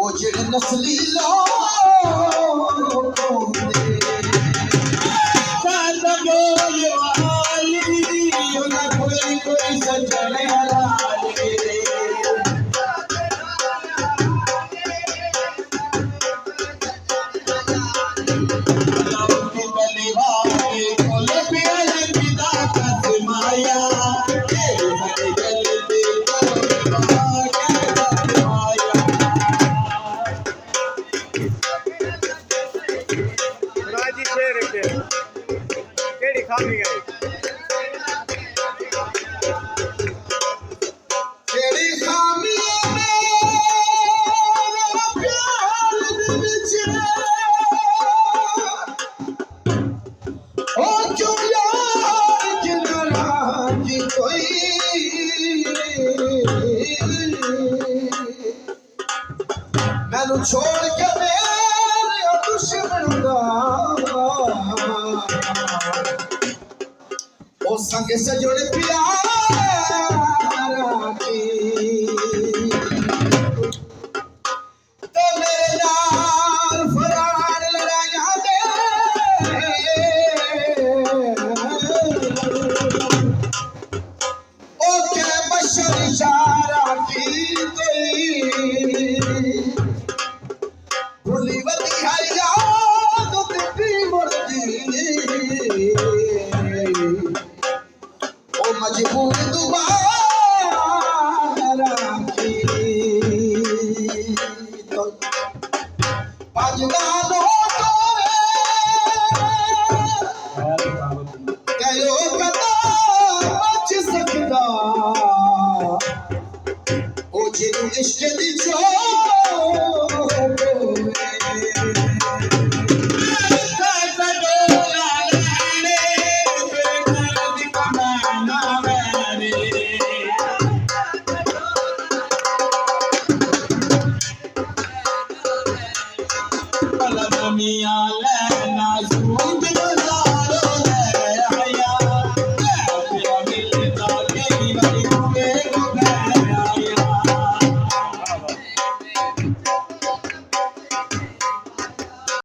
ਉਹ ਜਿਹੜੇ ਨਸਲੀ ਲੋਕ ਹੁੰਦੇ ਸਾਡਾ ਬੋਲ ਵਾਲੀ ਉਹਨਾਂ ਕੋਈ ਕੋਈ ਸੱਜਣ ਹਲਾਲੇ खामी गई तेरी खामी में प्यार दिल ओ क्यों यार किनारा की कोई मैनू छोड़ के मेरे दुश्मन दा ओ संग सजोड़ प्यारा की तो मेरे नाल फरार लड़ाया दे ओ के बशर इशारा की कोई भूली बदी है याद तेरी मुर्दी मजबूर दोबारा की तो पजदानो तो कयो कदा बच सकदा ओ जिनु इश्क दी मियां लेना सूद